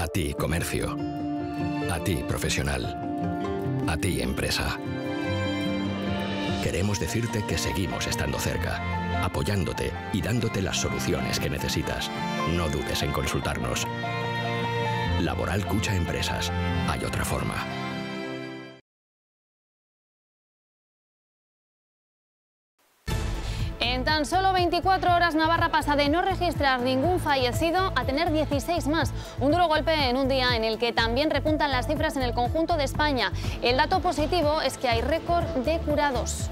A ti, comercio. A ti, profesional. A ti, empresa. Queremos decirte que seguimos estando cerca, apoyándote y dándote las soluciones que necesitas. No dudes en consultarnos. Laboral Cucha Empresas. Hay otra forma. En tan solo 24 horas, Navarra pasa de no registrar ningún fallecido a tener 16 más. Un duro golpe en un día en el que también repuntan las cifras en el conjunto de España. El dato positivo es que hay récord de curados.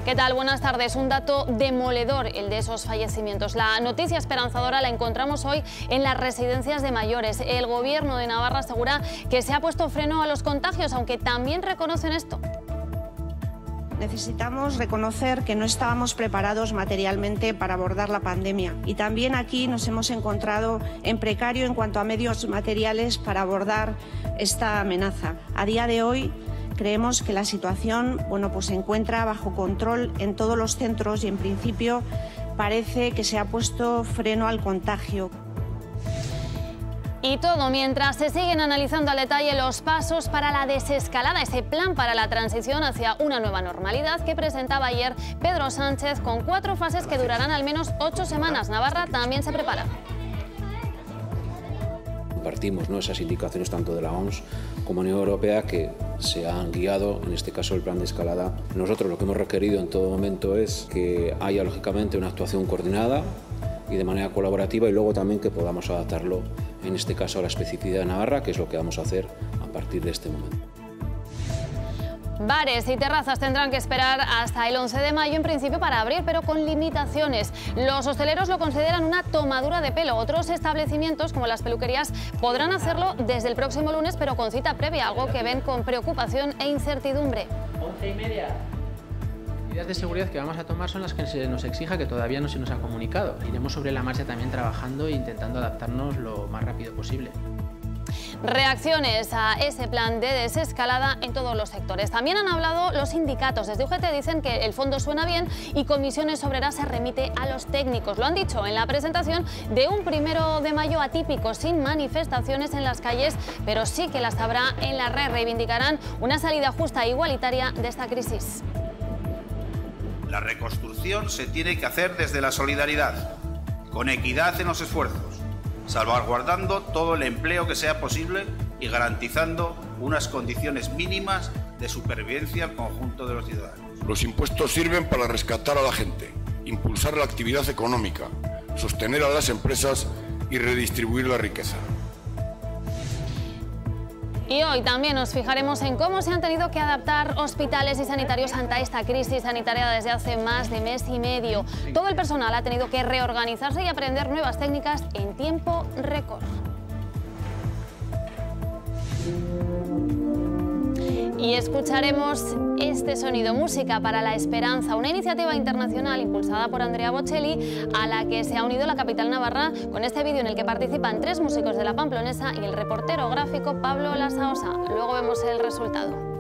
¿Qué tal? Buenas tardes. Un dato demoledor, el de esos fallecimientos. La noticia esperanzadora la encontramos hoy en las residencias de mayores. El Gobierno de Navarra asegura que se ha puesto freno a los contagios, aunque también reconocen esto. Necesitamos reconocer que no estábamos preparados materialmente para abordar la pandemia y también aquí nos hemos encontrado en precario en cuanto a medios materiales para abordar esta amenaza. A día de hoy creemos que la situación se encuentra bajo control en todos los centros y en principio parece que se ha puesto freno al contagio. Y todo mientras se siguen analizando al detalle los pasos para la desescalada, ese plan para la transición hacia una nueva normalidad que presentaba ayer Pedro Sánchez con 4 fases que durarán al menos 8 semanas. Navarra también se prepara. Compartimos esas indicaciones tanto de la OMS como Unión Europea que se han guiado, en este caso el plan de escalada. Nosotros lo que hemos requerido en todo momento es que haya lógicamente una actuación coordinada y de manera colaborativa y luego también que podamos adaptarlo en este caso a la especificidad de Navarra, que es lo que vamos a hacer a partir de este momento. Bares y terrazas tendrán que esperar hasta el 11 de mayo en principio para abrir, pero con limitaciones. Los hosteleros lo consideran una tomadura de pelo. Otros establecimientos, como las peluquerías, podrán hacerlo desde el próximo lunes, pero con cita previa, algo que ven con preocupación e incertidumbre. 11:30. Medidas de seguridad que vamos a tomar son las que se nos exija, que todavía no se nos ha comunicado. Iremos sobre la marcha también trabajando e intentando adaptarnos lo más rápido posible. Reacciones a ese plan de desescalada en todos los sectores. También han hablado los sindicatos. Desde UGT dicen que el fondo suena bien y Comisiones Obreras se remite a los técnicos. Lo han dicho en la presentación de un 1 de mayo atípico, sin manifestaciones en las calles, pero sí que las habrá en la red. Reivindicarán una salida justa e igualitaria de esta crisis. La reconstrucción se tiene que hacer desde la solidaridad, con equidad en los esfuerzos, salvaguardando todo el empleo que sea posible y garantizando unas condiciones mínimas de supervivencia al conjunto de los ciudadanos. Los impuestos sirven para rescatar a la gente, impulsar la actividad económica, sostener a las empresas y redistribuir la riqueza. Y hoy también nos fijaremos en cómo se han tenido que adaptar hospitales y sanitarios ante esta crisis sanitaria desde hace más de mes y medio. Todo el personal ha tenido que reorganizarse y aprender nuevas técnicas en tiempo récord. Y escucharemos este sonido, Música para la Esperanza, una iniciativa internacional impulsada por Andrea Bocelli, a la que se ha unido la capital navarra con este vídeo en el que participan 3 músicos de la Pamplonesa y el reportero gráfico Pablo Lasaosa. Luego vemos el resultado.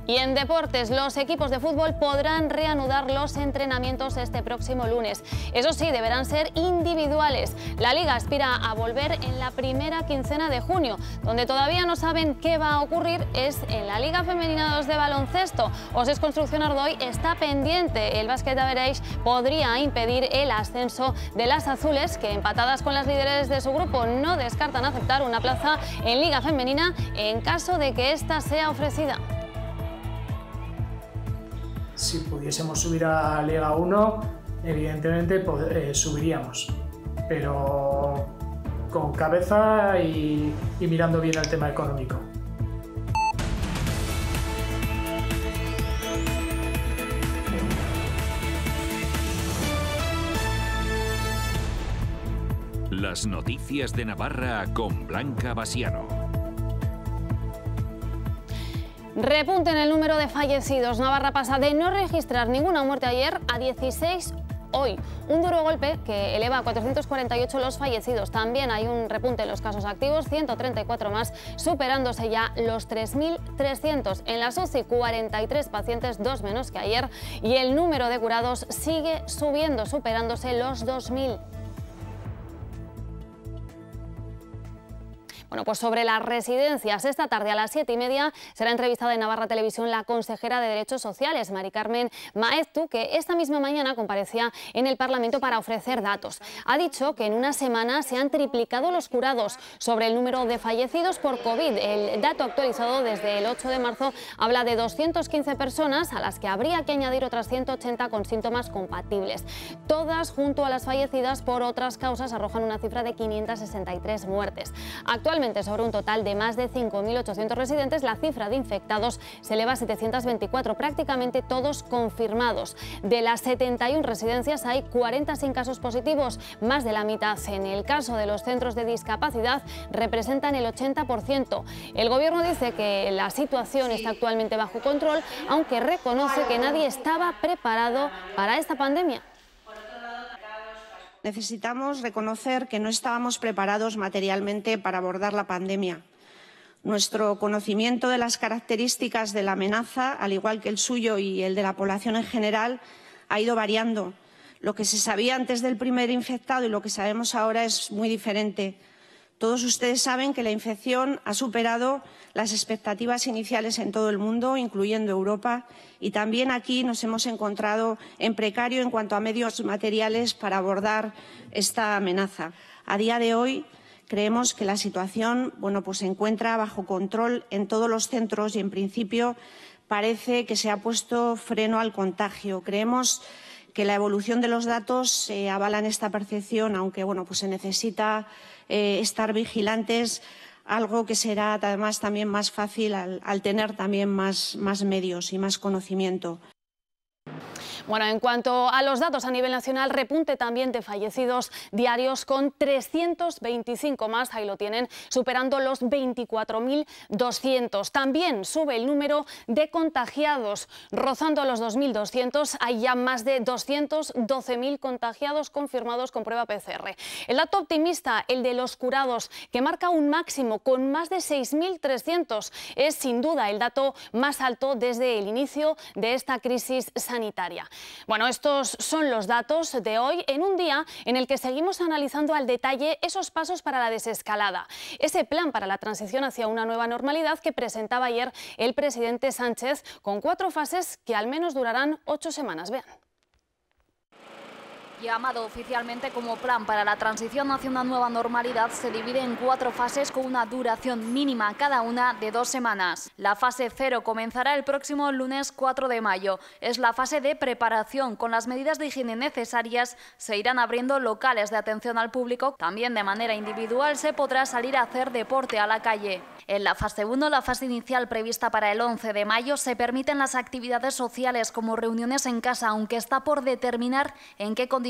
Y en deportes, los equipos de fútbol podrán reanudar los entrenamientos este próximo lunes. Eso sí, deberán ser individuales. La Liga aspira a volver en la primera quincena de junio. Donde todavía no saben qué va a ocurrir es en la Liga Femenina 2 de baloncesto. OSES Construcción Ardoy está pendiente. El Básquet Average podría impedir el ascenso de las azules, que empatadas con las líderes de su grupo no descartan aceptar una plaza en Liga Femenina en caso de que ésta sea ofrecida. Si pudiésemos subir a Liga 1, evidentemente subiríamos, pero con cabeza y mirando bien el tema económico. Las noticias de Navarra con Blanca Basiano. Repunte en el número de fallecidos. Navarra pasa de no registrar ninguna muerte ayer a 16 hoy. Un duro golpe que eleva a 448 los fallecidos. También hay un repunte en los casos activos, 134 más, superándose ya los 3.300. En la UCI, 43 pacientes, 2 menos que ayer, y el número de curados sigue subiendo, superándose los 2.000. Bueno, pues sobre las residencias, esta tarde a las 7:30 será entrevistada en Navarra Televisión la consejera de Derechos Sociales, Mari Carmen Maeztu, que esta misma mañana comparecía en el Parlamento para ofrecer datos. Ha dicho que en una semana se han triplicado los curados. Sobre el número de fallecidos por COVID, el dato actualizado desde el 8 de marzo habla de 215 personas, a las que habría que añadir otras 180 con síntomas compatibles. Todas, junto a las fallecidas por otras causas, arrojan una cifra de 563 muertes. Actualmente, sobre un total de más de 5.800 residentes, la cifra de infectados se eleva a 724, prácticamente todos confirmados. De las 71 residencias hay 40 sin casos positivos, más de la mitad. En el caso de los centros de discapacidad representan el 80%. El Gobierno dice que la situación está actualmente bajo control, aunque reconoce que nadie estaba preparado para esta pandemia. Necesitamos reconocer que no estábamos preparados materialmente para abordar la pandemia. Nuestro conocimiento de las características de la amenaza, al igual que el suyo y el de la población en general, ha ido variando. Lo que se sabía antes del primer infectado y lo que sabemos ahora es muy diferente. Todos ustedes saben que la infección ha superado las expectativas iniciales en todo el mundo, incluyendo Europa, y también aquí nos hemos encontrado en precario en cuanto a medios materiales para abordar esta amenaza. A día de hoy creemos que la situación pues se encuentra bajo control en todos los centros y, en principio, parece que se ha puesto freno al contagio. Creemos que la evolución de los datos avalan esta percepción, aunque pues se necesita estar vigilantes, algo que será además también más fácil al tener también más medios y más conocimiento. Bueno, en cuanto a los datos a nivel nacional, repunte también de fallecidos diarios con 325 más, ahí lo tienen, superando los 24.200. También sube el número de contagiados, rozando los 2.200, hay ya más de 212.000 contagiados confirmados con prueba PCR. El dato optimista, el de los curados, que marca un máximo con más de 6.300, es sin duda el dato más alto desde el inicio de esta crisis sanitaria. Bueno, estos son los datos de hoy, en un día en el que seguimos analizando al detalle esos pasos para la desescalada, ese plan para la transición hacia una nueva normalidad que presentaba ayer el presidente Sánchez, con 4 fases que al menos durarán 8 semanas. Vean. Llamado oficialmente como Plan para la Transición hacia una Nueva Normalidad, se divide en 4 fases con una duración mínima cada una de 2 semanas. La fase 0 comenzará el próximo lunes 4 de mayo. Es la fase de preparación. Con las medidas de higiene necesarias se irán abriendo locales de atención al público. También de manera individual se podrá salir a hacer deporte a la calle. En la fase 1, la fase inicial prevista para el 11 de mayo, se permiten las actividades sociales como reuniones en casa, aunque está por determinar en qué condiciones.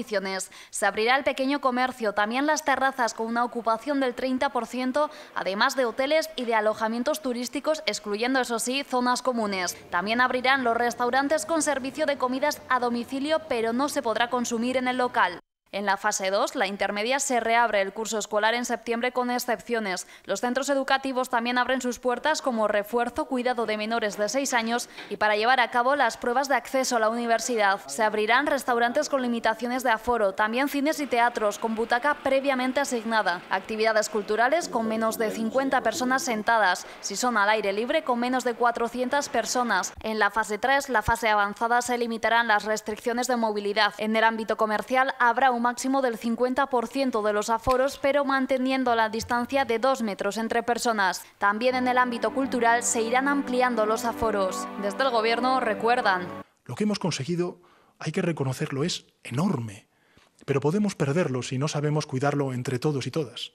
Se abrirá el pequeño comercio, también las terrazas con una ocupación del 30%, además de hoteles y de alojamientos turísticos, excluyendo, eso sí, zonas comunes. También abrirán los restaurantes con servicio de comidas a domicilio, pero no se podrá consumir en el local. En la fase 2, la intermedia, se reabre el curso escolar en septiembre con excepciones. Los centros educativos también abren sus puertas como refuerzo, cuidado de menores de 6 años y para llevar a cabo las pruebas de acceso a la universidad. Se abrirán restaurantes con limitaciones de aforo, también cines y teatros con butaca previamente asignada. Actividades culturales con menos de 50 personas sentadas, si son al aire libre con menos de 400 personas. En la fase 3, la fase avanzada, se limitarán las restricciones de movilidad. En el ámbito comercial habrá un máximo del 50% de los aforos, pero manteniendo la distancia de 2 metros entre personas. También en el ámbito cultural se irán ampliando los aforos. Desde el Gobierno recuerdan: lo que hemos conseguido, hay que reconocerlo, es enorme, pero podemos perderlo si no sabemos cuidarlo entre todos y todas.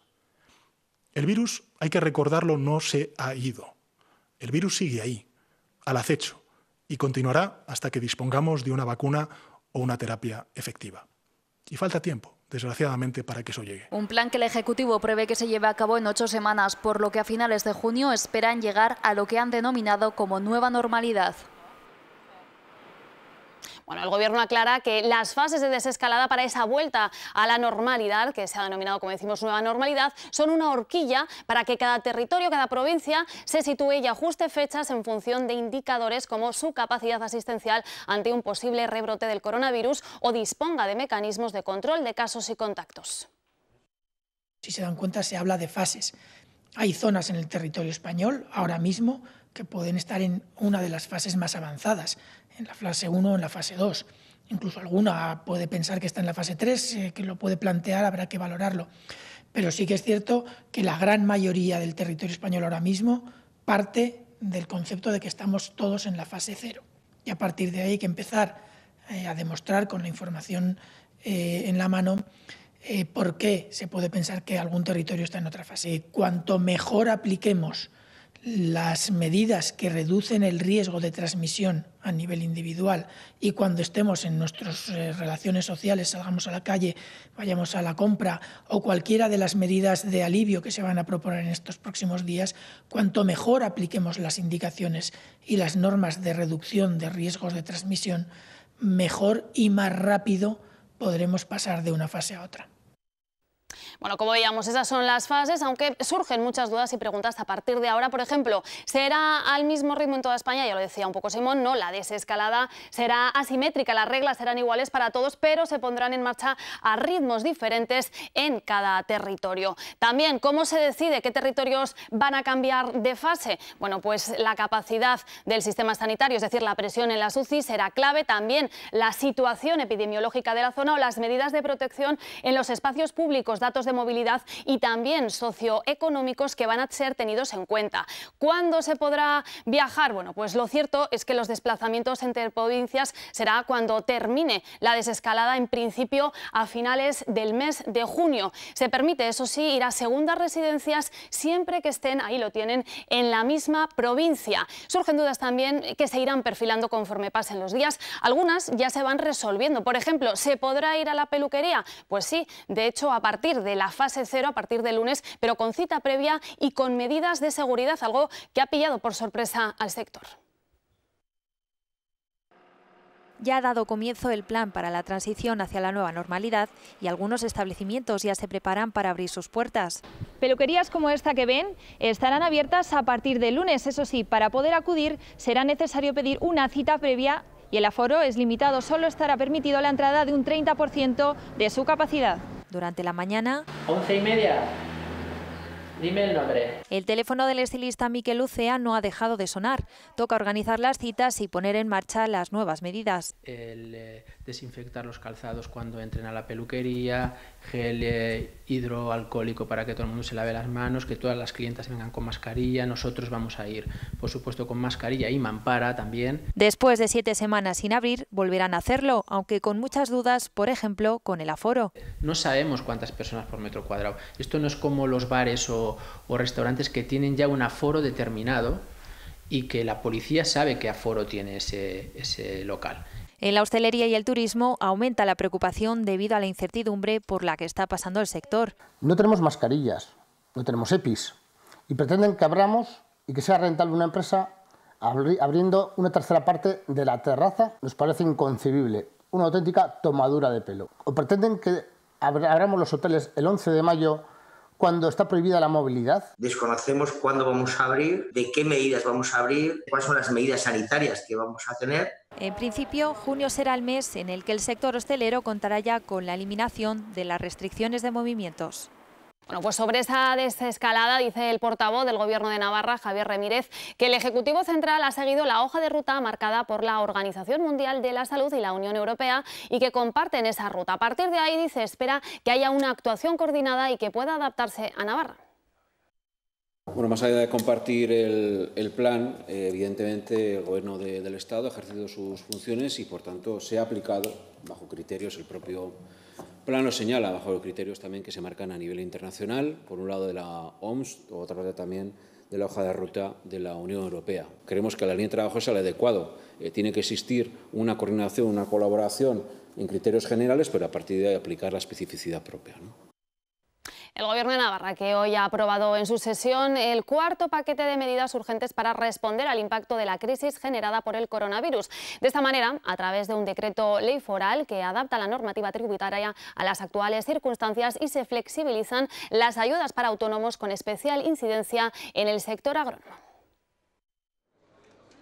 El virus, hay que recordarlo, no se ha ido. El virus sigue ahí, al acecho, y continuará hasta que dispongamos de una vacuna o una terapia efectiva. Y falta tiempo, desgraciadamente, para que eso llegue. Un plan que el Ejecutivo prevé que se lleve a cabo en 8 semanas, por lo que a finales de junio esperan llegar a lo que han denominado como nueva normalidad. Bueno, el Gobierno aclara que las fases de desescalada para esa vuelta a la normalidad, que se ha denominado, como decimos, nueva normalidad, son una horquilla para que cada territorio, cada provincia se sitúe y ajuste fechas en función de indicadores como su capacidad asistencial ante un posible rebrote del coronavirus o disponga de mecanismos de control de casos y contactos. Si se dan cuenta, se habla de fases. Hay zonas en el territorio español ahora mismo que pueden estar en una de las fases más avanzadas, en la fase 1 o en la fase 2. Incluso alguna puede pensar que está en la fase 3, que lo puede plantear, habrá que valorarlo. Pero sí que es cierto que la gran mayoría del territorio español ahora mismo parte del concepto de que estamos todos en la fase 0. Y a partir de ahí hay que empezar a demostrar con la información en la mano por qué se puede pensar que algún territorio está en otra fase. Cuanto mejor apliquemos las medidas que reducen el riesgo de transmisión a nivel individual y cuando estemos en nuestras relaciones sociales, salgamos a la calle, vayamos a la compra o cualquiera de las medidas de alivio que se van a proponer en estos próximos días, cuanto mejor apliquemos las indicaciones y las normas de reducción de riesgos de transmisión, mejor y más rápido podremos pasar de una fase a otra. Bueno, como veíamos, esas son las fases, aunque surgen muchas dudas y preguntas a partir de ahora. Por ejemplo, ¿será al mismo ritmo en toda España? Ya lo decía un poco Simón, no, la desescalada será asimétrica, las reglas serán iguales para todos, pero se pondrán en marcha a ritmos diferentes en cada territorio. También, ¿cómo se decide qué territorios van a cambiar de fase? Bueno, pues la capacidad del sistema sanitario, es decir, la presión en las UCI será clave, también la situación epidemiológica de la zona o las medidas de protección en los espacios públicos, datos de movilidad y también socioeconómicos que van a ser tenidos en cuenta. ¿Cuándo se podrá viajar? Bueno, pues lo cierto es que los desplazamientos entre provincias será cuando termine la desescalada, en principio a finales del mes de junio. Se permite, eso sí, ir a segundas residencias siempre que estén, ahí lo tienen, en la misma provincia. Surgen dudas también que se irán perfilando conforme pasen los días. Algunas ya se van resolviendo. Por ejemplo, ¿se podrá ir a la peluquería? Pues sí, de hecho, a partir de la fase 0, a partir del lunes, pero con cita previa y con medidas de seguridad, algo que ha pillado por sorpresa al sector. Ya ha dado comienzo el plan para la transición hacia la nueva normalidad y algunos establecimientos ya se preparan para abrir sus puertas. Peluquerías como esta que ven estarán abiertas a partir del lunes. Eso sí, para poder acudir será necesario pedir una cita previa y el aforo es limitado. Solo estará permitido la entrada de un 30% de su capacidad. Durante la mañana, 11:30. Dime el nombre. El teléfono del estilista Miquel Ucea no ha dejado de sonar. Toca organizar las citas y poner en marcha las nuevas medidas. Desinfectar los calzados cuando entren a la peluquería, gel hidroalcohólico para que todo el mundo se lave las manos, que todas las clientas vengan con mascarilla. Nosotros vamos a ir, por supuesto, con mascarilla y mampara también. Después de 7 semanas sin abrir, volverán a hacerlo, aunque con muchas dudas, por ejemplo, con el aforo. No sabemos cuántas personas por metro cuadrado. Esto no es como los bares o restaurantes que tienen ya un aforo determinado y que la policía sabe qué aforo tiene ese local. En la hostelería y el turismo aumenta la preocupación debido a la incertidumbre por la que está pasando el sector. No tenemos mascarillas, no tenemos EPIs y pretenden que abramos y que sea rentable una empresa abriendo una tercera parte de la terraza. Nos parece inconcebible, una auténtica tomadura de pelo. O pretenden que abramos los hoteles el 11 de mayo cuando está prohibida la movilidad. Desconocemos cuándo vamos a abrir, de qué medidas vamos a abrir, cuáles son las medidas sanitarias que vamos a tener. En principio, junio será el mes en el que el sector hostelero contará ya con la eliminación de las restricciones de movimientos. Bueno, pues sobre esa desescalada dice el portavoz del Gobierno de Navarra, Javier Ramírez, que el Ejecutivo Central ha seguido la hoja de ruta marcada por la Organización Mundial de la Salud y la Unión Europea y que comparten esa ruta. A partir de ahí, dice, espera que haya una actuación coordinada y que pueda adaptarse a Navarra. Bueno, más allá de compartir el plan, evidentemente el Gobierno del Estado ha ejercido sus funciones y, por tanto, se ha aplicado bajo criterios, el propio plan lo señala, bajo los criterios también que se marcan a nivel internacional, por un lado de la OMS, por otra parte también de la hoja de ruta de la Unión Europea. Creemos que la línea de trabajo es el adecuado. Tiene que existir una coordinación, una colaboración en criterios generales, pero a partir de ahí aplicar la especificidad propia, ¿no? El Gobierno de Navarra, que hoy ha aprobado en su sesión el cuarto paquete de medidas urgentes para responder al impacto de la crisis generada por el coronavirus. De esta manera, a través de un decreto ley foral que adapta la normativa tributaria a las actuales circunstancias y se flexibilizan las ayudas para autónomos con especial incidencia en el sector agrónomo.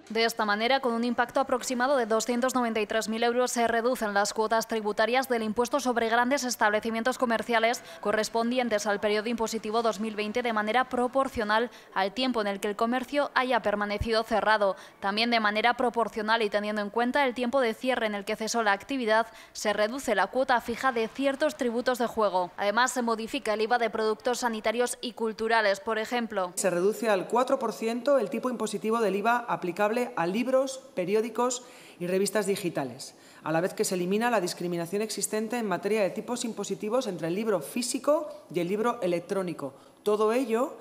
De esta manera, con un impacto aproximado de 293.000 euros, se reducen las cuotas tributarias del impuesto sobre grandes establecimientos comerciales correspondientes al periodo impositivo 2020 de manera proporcional al tiempo en el que el comercio haya permanecido cerrado. También de manera proporcional y teniendo en cuenta el tiempo de cierre en el que cesó la actividad, se reduce la cuota fija de ciertos tributos de juego. Además, se modifica el IVA de productos sanitarios y culturales, por ejemplo. Se reduce al 4% el tipo impositivo del IVA aplicable a libros, periódicos y revistas digitales, a la vez que se elimina la discriminación existente en materia de tipos impositivos entre el libro físico y el libro electrónico. Todo ello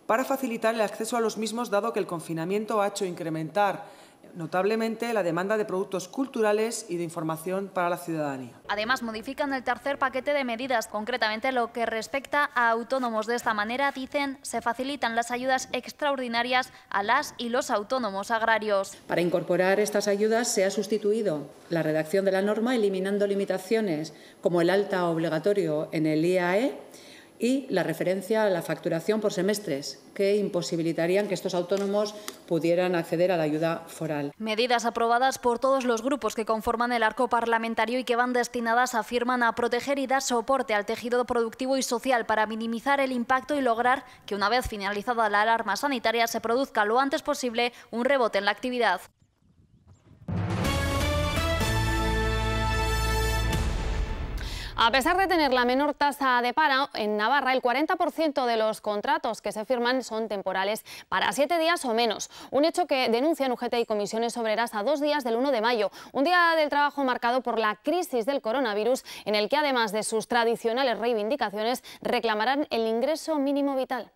para facilitar el acceso a los mismos, dado que el confinamiento ha hecho incrementar notablemente la demanda de productos culturales y de información para la ciudadanía. Además, modifican el tercer paquete de medidas, concretamente lo que respecta a autónomos. De esta manera, dicen, se facilitan las ayudas extraordinarias a las y los autónomos agrarios. Para incorporar estas ayudas se ha sustituido la redacción de la norma, eliminando limitaciones como el alta obligatorio en el IAE y la referencia a la facturación por semestres, que imposibilitarían que estos autónomos pudieran acceder a la ayuda foral. Medidas aprobadas por todos los grupos que conforman el arco parlamentario y que van destinadas, afirman, a proteger y dar soporte al tejido productivo y social para minimizar el impacto y lograr que, una vez finalizada la alarma sanitaria, se produzca lo antes posible un rebote en la actividad. A pesar de tener la menor tasa de paro, en Navarra el 40% de los contratos que se firman son temporales para 7 días o menos. Un hecho que denuncian UGT y Comisiones Obreras a 2 días del 1 de mayo. Un día del trabajo marcado por la crisis del coronavirus, en el que además de sus tradicionales reivindicaciones reclamarán el ingreso mínimo vital.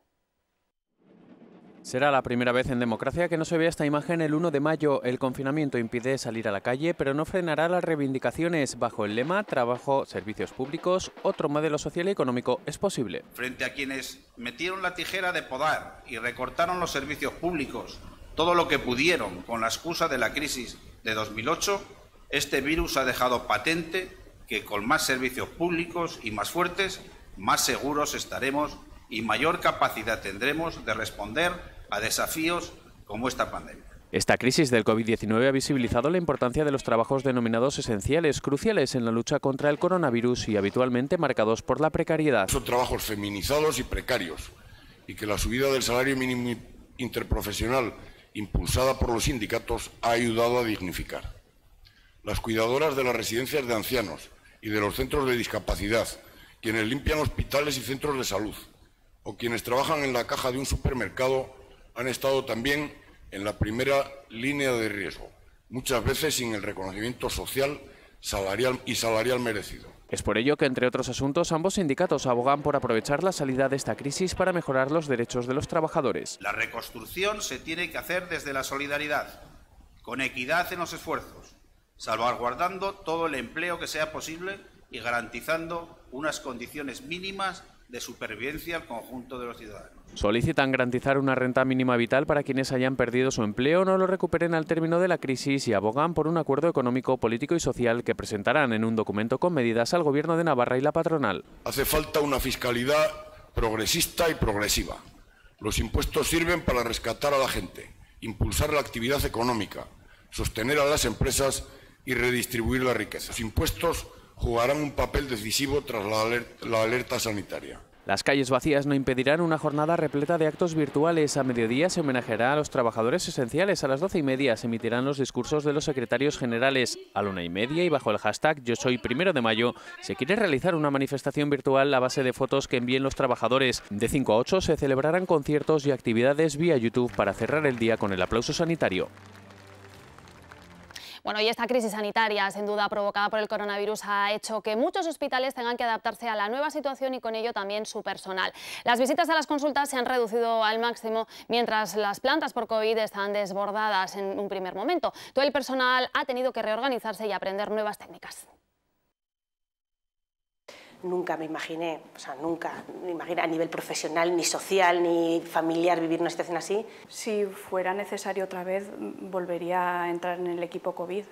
Será la primera vez en democracia que no se ve esta imagen el 1 de mayo. El confinamiento impide salir a la calle, pero no frenará las reivindicaciones. Bajo el lema Trabajo, Servicios Públicos, otro modelo social y económico es posible. Frente a quienes metieron la tijera de podar y recortaron los servicios públicos todo lo que pudieron con la excusa de la crisis de 2008, este virus ha dejado patente que con más servicios públicos y más fuertes, más seguros estaremos y mayor capacidad tendremos de responder a desafíos como esta pandemia. Esta crisis del COVID-19 ha visibilizado la importancia de los trabajos denominados esenciales, cruciales en la lucha contra el coronavirus y habitualmente marcados por la precariedad. Son trabajos feminizados y precarios, y que la subida del salario mínimo interprofesional impulsada por los sindicatos ha ayudado a dignificar. Las cuidadoras de las residencias de ancianos y de los centros de discapacidad, quienes limpian hospitales y centros de salud, o quienes trabajan en la caja de un supermercado, han estado también en la primera línea de riesgo, muchas veces sin el reconocimiento social, salarial merecido. Es por ello que, entre otros asuntos, ambos sindicatos abogan por aprovechar la salida de esta crisis para mejorar los derechos de los trabajadores. La reconstrucción se tiene que hacer desde la solidaridad, con equidad en los esfuerzos, salvaguardando todo el empleo que sea posible y garantizando unas condiciones mínimas de supervivencia al conjunto de los ciudadanos. Solicitan garantizar una renta mínima vital para quienes hayan perdido su empleo o no lo recuperen al término de la crisis y abogan por un acuerdo económico, político y social que presentarán en un documento con medidas al Gobierno de Navarra y la patronal. Hace falta una fiscalidad progresista y progresiva. Los impuestos sirven para rescatar a la gente, impulsar la actividad económica, sostener a las empresas y redistribuir la riqueza. Los impuestos jugarán un papel decisivo tras la alerta sanitaria. Las calles vacías no impedirán una jornada repleta de actos virtuales. A mediodía se homenajeará a los trabajadores esenciales. A las 12:30 se emitirán los discursos de los secretarios generales. A la 1:30 y bajo el hashtag Yo Soy 1 de Mayo se quiere realizar una manifestación virtual a base de fotos que envíen los trabajadores. De 5 a 8 se celebrarán conciertos y actividades vía YouTube para cerrar el día con el aplauso sanitario. Bueno, y esta crisis sanitaria, sin duda provocada por el coronavirus, ha hecho que muchos hospitales tengan que adaptarse a la nueva situación y con ello también su personal. Las visitas a las consultas se han reducido al máximo, mientras las plantas por COVID están desbordadas en un primer momento. Todo el personal ha tenido que reorganizarse y aprender nuevas técnicas. Nunca me imaginé, nunca me imaginé a nivel profesional, ni social, ni familiar vivir una situación así. Si fuera necesario otra vez, volvería a entrar en el equipo COVID,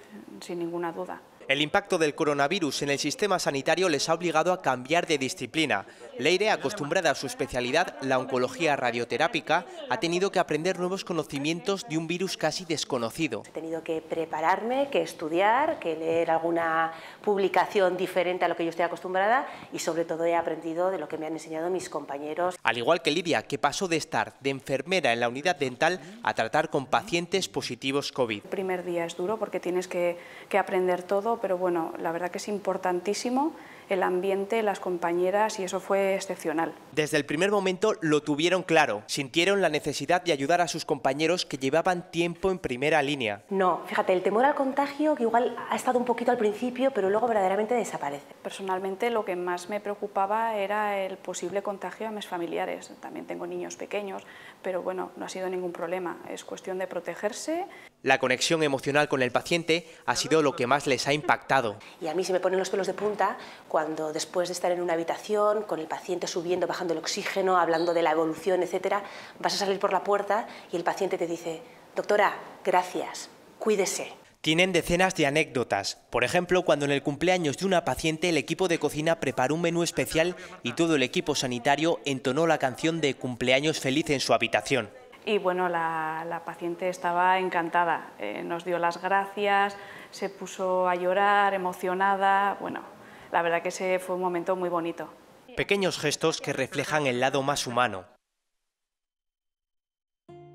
sin ninguna duda. El impacto del coronavirus en el sistema sanitario les ha obligado a cambiar de disciplina. Leire, acostumbrada a su especialidad, la oncología radioterápica, ha tenido que aprender nuevos conocimientos de un virus casi desconocido. He tenido que prepararme, que estudiar, que leer alguna publicación diferente a lo que yo estoy acostumbrada y sobre todo he aprendido de lo que me han enseñado mis compañeros. Al igual que Lidia, que pasó de estar de enfermera en la unidad dental a tratar con pacientes positivos COVID. El primer día es duro porque tienes que aprender todo, pero bueno, la verdad que es importantísimo el ambiente, las compañeras, y eso fue excepcional. Desde el primer momento lo tuvieron claro, sintieron la necesidad de ayudar a sus compañeros que llevaban tiempo en primera línea. No, fíjate, el temor al contagio que igual ha estado un poquito al principio, pero luego verdaderamente desaparece. Personalmente lo que más me preocupaba era el posible contagio a mis familiares. También tengo niños pequeños, pero bueno, no ha sido ningún problema, es cuestión de protegerse. La conexión emocional con el paciente ha sido lo que más les ha impactado. Y a mí se me ponen los pelos de punta cuando después de estar en una habitación, con el paciente subiendo, bajando el oxígeno, hablando de la evolución, etcétera, vas a salir por la puerta y el paciente te dice: doctora, gracias, cuídese. Tienen decenas de anécdotas. Por ejemplo, cuando en el cumpleaños de una paciente el equipo de cocina preparó un menú especial y todo el equipo sanitario entonó la canción de Cumpleaños Feliz en su habitación. Y bueno, la paciente estaba encantada, nos dio las gracias, se puso a llorar, emocionada. Bueno, la verdad que ese fue un momento muy bonito. Pequeños gestos que reflejan el lado más humano.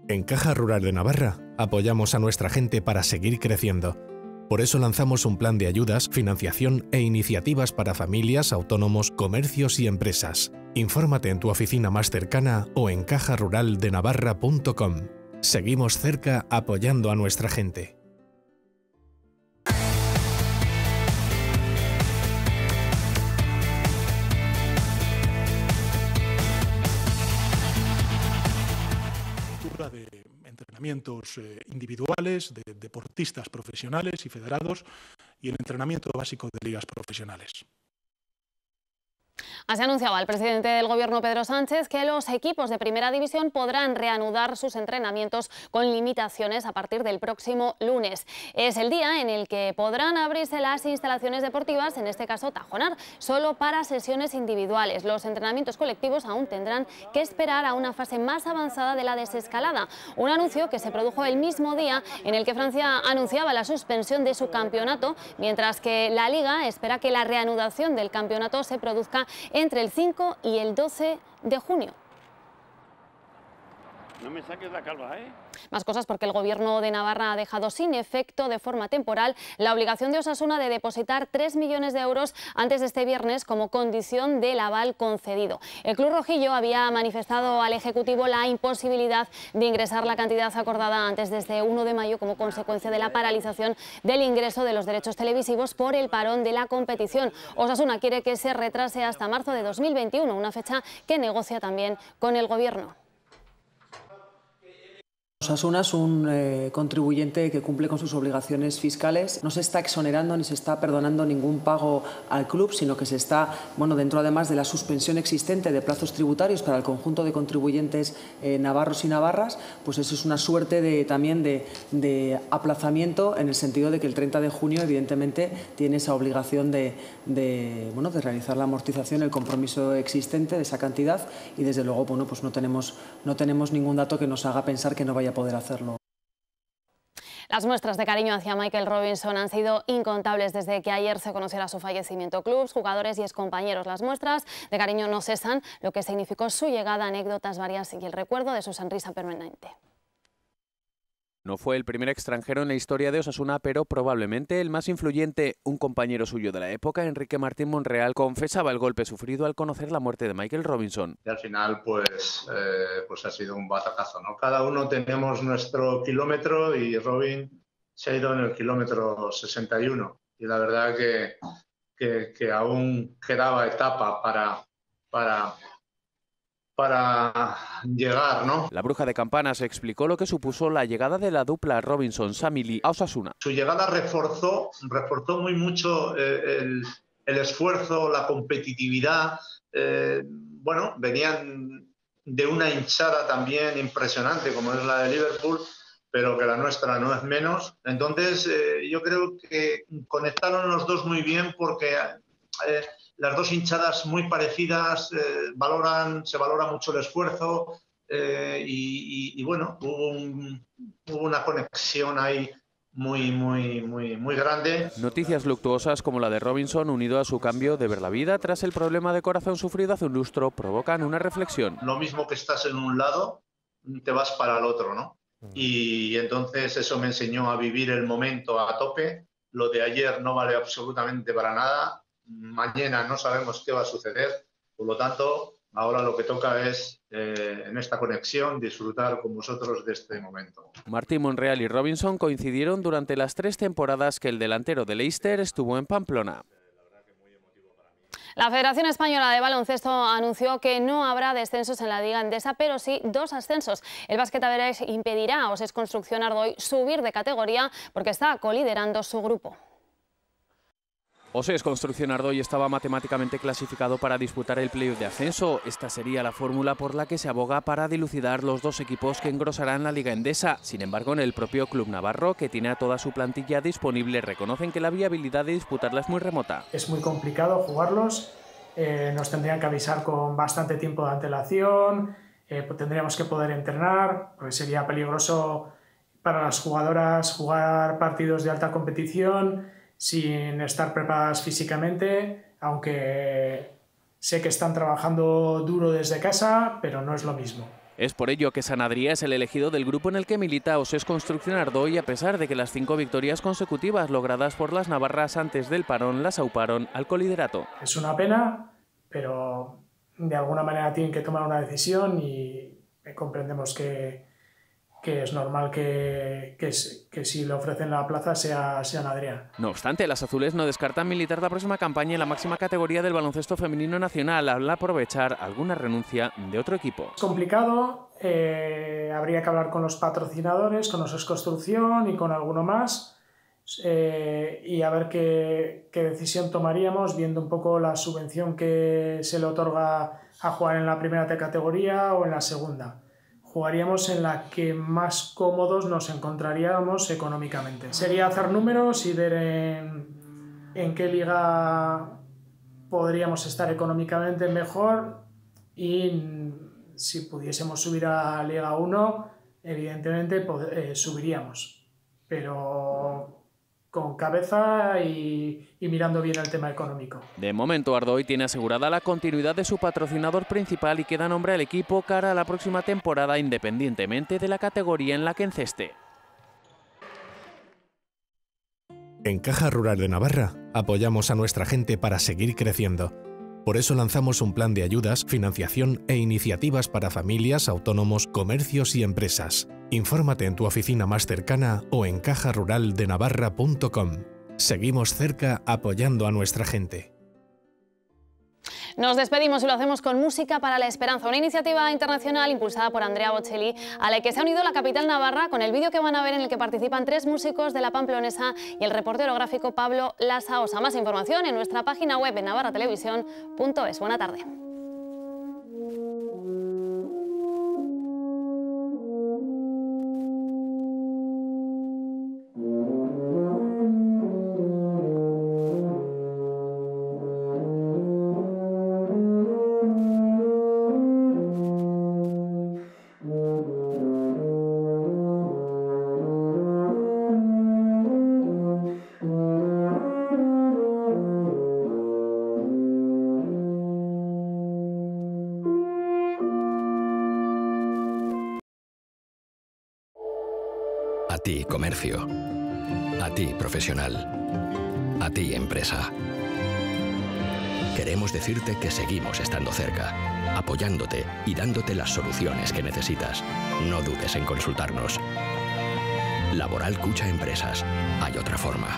En Caja Rural de Navarra apoyamos a nuestra gente para seguir creciendo. Por eso lanzamos un plan de ayudas, financiación e iniciativas para familias, autónomos, comercios y empresas. Infórmate en tu oficina más cercana o en cajaruraldenavarra.com. Seguimos cerca apoyando a nuestra gente. De entrenamientos individuales, de deportistas profesionales y federados y el entrenamiento básico de ligas profesionales. Así anunciaba el presidente del Gobierno, Pedro Sánchez, que los equipos de Primera División podrán reanudar sus entrenamientos con limitaciones a partir del próximo lunes. Es el día en el que podrán abrirse las instalaciones deportivas, en este caso Tajonar, solo para sesiones individuales. Los entrenamientos colectivos aún tendrán que esperar a una fase más avanzada de la desescalada. Un anuncio que se produjo el mismo día en el que Francia anunciaba la suspensión de su campeonato, mientras que la Liga espera que la reanudación del campeonato se produzca entre el 5 y el 12 de junio. No me saques la calva, ¿eh? Más cosas porque el Gobierno de Navarra ha dejado sin efecto de forma temporal la obligación de Osasuna de depositar 3 millones de euros antes de este viernes como condición del aval concedido. El club rojillo había manifestado al Ejecutivo la imposibilidad de ingresar la cantidad acordada antes de este 1 de mayo como consecuencia de la paralización del ingreso de los derechos televisivos por el parón de la competición. Osasuna quiere que se retrase hasta marzo de 2021, una fecha que negocia también con el Gobierno. Osasuna es un contribuyente que cumple con sus obligaciones fiscales. No se está exonerando ni se está perdonando ningún pago al club, sino que se está, dentro además de la suspensión existente de plazos tributarios para el conjunto de contribuyentes navarros y navarras, pues eso es una suerte también de aplazamiento, en el sentido de que el 30 de junio evidentemente tiene esa obligación de realizar la amortización, el compromiso existente de esa cantidad, y desde luego pues no tenemos ningún dato que nos haga pensar que no vaya a poder hacerlo. Las muestras de cariño hacia Michael Robinson han sido incontables desde que ayer se conociera su fallecimiento. Clubs, jugadores y excompañeros. Las muestras de cariño no cesan, lo que significó su llegada, anécdotas varias y el recuerdo de su sonrisa permanente. No fue el primer extranjero en la historia de Osasuna, pero probablemente el más influyente. Un compañero suyo de la época, Enrique Martín Monreal, confesaba el golpe sufrido al conocer la muerte de Michael Robinson. Y al final, pues ha sido un batacazo, ¿no? Cada uno tenemos nuestro kilómetro y Robin se ha ido en el kilómetro 61. Y la verdad que aún quedaba etapa para llegar, ¿no? La Bruja de Campanas explicó lo que supuso la llegada de la dupla Robinson-Samily a Osasuna. Su llegada reforzó muy mucho el esfuerzo, la competitividad, bueno, venían de una hinchada también impresionante como es la de Liverpool, pero que la nuestra no es menos. Entonces yo creo que conectaron los dos muy bien porque las dos hinchadas muy parecidas, se valora mucho el esfuerzo y bueno, hubo una conexión ahí muy grande. Noticias luctuosas como la de Robinson, unido a su cambio de ver la vida tras el problema de corazón sufrido hace un lustro, provocan una reflexión. Lo mismo que estás en un lado, te vas para el otro, ¿no? Y entonces eso me enseñó a vivir el momento a tope. Lo de ayer no vale absolutamente para nada. Mañana no sabemos qué va a suceder. Por lo tanto, ahora lo que toca es, en esta conexión, disfrutar con vosotros de este momento. Martín Monreal y Robinson coincidieron durante las 3 temporadas que el delantero de Leicester estuvo en Pamplona. La Federación Española de Baloncesto anunció que no habrá descensos en la Liga Endesa, pero sí 2 ascensos. El Básquet Aberage impedirá a Osés Construcción Ardoy subir de categoría porque está coliderando su grupo. Osés Construcción Ardoy estaba matemáticamente clasificado para disputar el playoff de ascenso. Esta sería la fórmula por la que se aboga para dilucidar los 2 equipos que engrosarán la Liga Endesa. Sin embargo, en el propio club navarro, que tiene a toda su plantilla disponible, reconocen que la viabilidad de disputarla es muy remota. Es muy complicado jugarlos, nos tendrían que avisar con bastante tiempo de antelación, tendríamos que poder entrenar, pues sería peligroso para las jugadoras jugar partidos de alta competición sin estar preparadas físicamente, aunque sé que están trabajando duro desde casa, pero no es lo mismo. Es por ello que Sant Adrià es el elegido del grupo en el que milita Osés Construcción Ardoy, a pesar de que las 5 victorias consecutivas logradas por las navarras antes del parón las auparon al coliderato. Es una pena, pero de alguna manera tienen que tomar una decisión y comprendemos que es normal que si le ofrecen la plaza sea Sant Adrià. No obstante, las azules no descartan militar la próxima campaña en la máxima categoría del baloncesto femenino nacional al aprovechar alguna renuncia de otro equipo. Es complicado, habría que hablar con los patrocinadores, con Osés Construcción y con alguno más y a ver qué decisión tomaríamos viendo un poco la subvención que se le otorga a jugar en la primera categoría o en la segunda. Jugaríamos en la que más cómodos nos encontraríamos económicamente. Sería hacer números y ver en qué liga podríamos estar económicamente mejor y si pudiésemos subir a Liga 1, evidentemente subiríamos, pero con cabeza y mirando bien el tema económico. De momento, Ardoy tiene asegurada la continuidad de su patrocinador principal y queda nombre al equipo cara a la próxima temporada, independientemente de la categoría en la que enceste. En Caja Rural de Navarra apoyamos a nuestra gente para seguir creciendo. Por eso lanzamos un plan de ayudas, financiación e iniciativas para familias, autónomos, comercios y empresas. Infórmate en tu oficina más cercana o en cajaruraldenavarra.com. Seguimos cerca apoyando a nuestra gente. Nos despedimos y lo hacemos con Música para la Esperanza, una iniciativa internacional impulsada por Andrea Bocelli, a la que se ha unido la capital navarra con el vídeo que van a ver en el que participan 3 músicos de la Pamplonesa y el reportero gráfico Pablo Lasaosa. Más información en nuestra página web en navarratelevisión.es. Buena tarde. A ti, comercio. A ti, profesional. A ti, empresa. Queremos decirte que seguimos estando cerca, apoyándote y dándote las soluciones que necesitas. No dudes en consultarnos. Laboral Cucha Empresas. Hay otra forma.